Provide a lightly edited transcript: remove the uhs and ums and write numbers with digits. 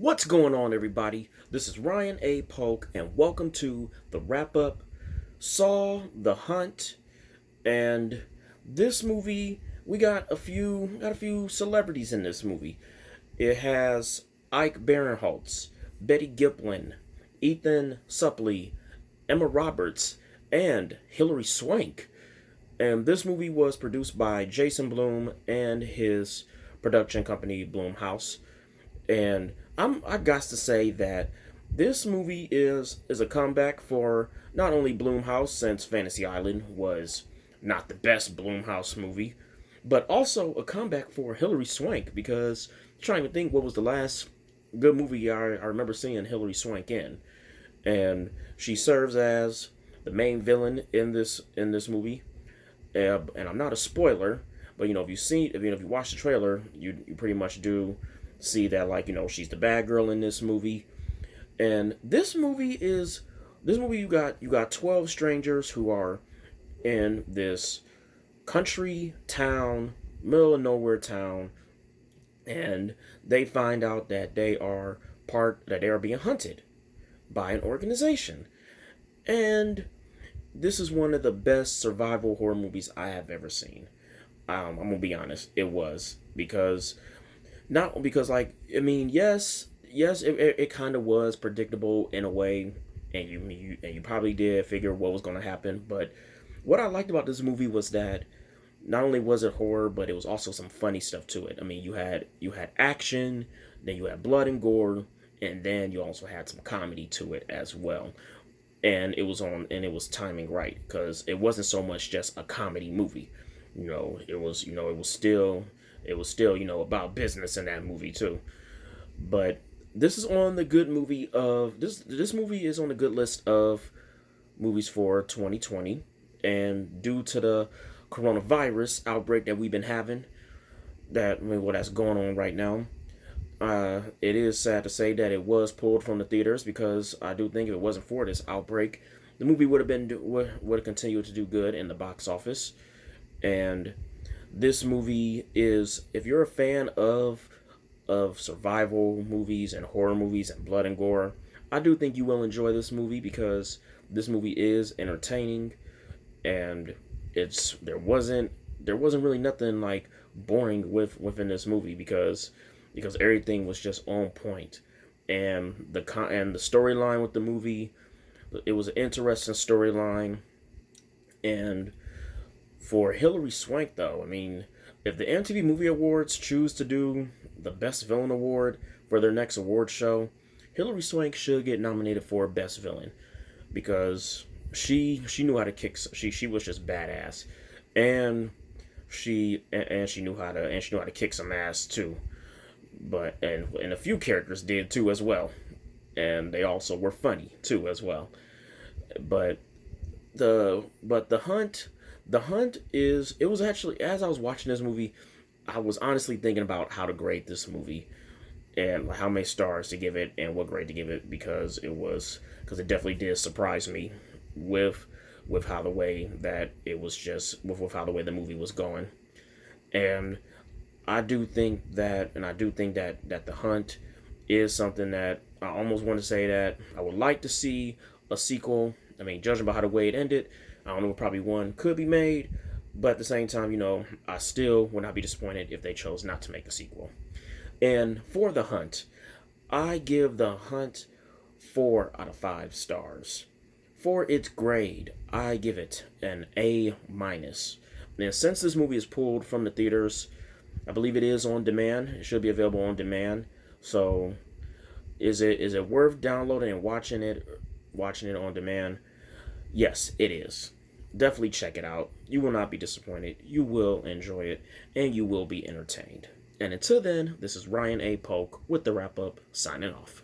What's going on, everybody? This is Ryan A. Polk, and welcome to the wrap up. Saw The Hunt, and this movie we got a few celebrities in this movie. It has Ike Barinholtz, Betty Giplin, Ethan Suplee, Emma Roberts, and Hilary Swank. And this movie was produced by Jason Blum and his production company Blumhouse. And I've got to say that this movie is a comeback for not only Blumhouse, since Fantasy Island was not the best Blumhouse movie, but also a comeback for Hilary Swank, because I'm trying to think what was the last good movie I remember seeing Hilary Swank in. And she serves as the main villain in this movie. And I'm not a spoiler, but if you watch the trailer, you pretty much do see that, like, she's the bad girl in this movie. And this movie you got 12 strangers who are in this country town, middle of nowhere town, and they find out that they are being hunted by an organization. And this is one of the best survival horror movies I have ever seen. I'm gonna be honest, it was, because not because, like, I mean, yes, it kind of was predictable in a way, and you probably did figure what was gonna happen. But what I liked about this movie was that not only was it horror, but it was also some funny stuff to it. I mean, you had action, then you had blood and gore, and then you also had some comedy to it as well. And it was timing right, because it wasn't so much just a comedy movie. It was still about business in that movie too. But this is on the good movie of this movie is on the good list of movies for 2020. And due to the coronavirus outbreak that we've been having, that's going on right now, it is sad to say that it was pulled from the theaters, because I do think if it wasn't for this outbreak, the movie would have continued to do good in the box office. And this movie is, if you're a fan of survival movies and horror movies and blood and gore, I do think you will enjoy this movie, because this movie is entertaining. And there wasn't really nothing like boring within this movie, because everything was just on point. And the storyline with the movie, it was an interesting storyline. And for Hilary Swank, though, I mean, if the MTV Movie Awards choose to do the Best Villain Award for their next award show, Hilary Swank should get nominated for Best Villain, because she knew how to kick. She was just badass, and she knew how to kick some ass too. And a few characters did too as well, and they also were funny too as well. But the hunt is, it was actually, as I was watching this movie, I was honestly thinking about how to grade this movie, and how many stars to give it and what grade to give it, because it definitely did surprise me with how the way that it was just with how the way the movie was going. And I do think that The Hunt is something that I almost want to say that I would like to see a sequel. I mean, judging by how the way it ended, I don't know, probably one could be made, but at the same time, I still would not be disappointed if they chose not to make a sequel. And for The Hunt, I give The Hunt 4 out of 5 stars. For its grade, I give it an A minus. And since this movie is pulled from the theaters, I believe it is on demand. It should be available on demand. So, is it worth downloading and watching it on demand? Yes, it is. Definitely check it out. You will not be disappointed. You will enjoy it, and you will be entertained. And until then, this is Ryan A. Polk with the wrap up, signing off.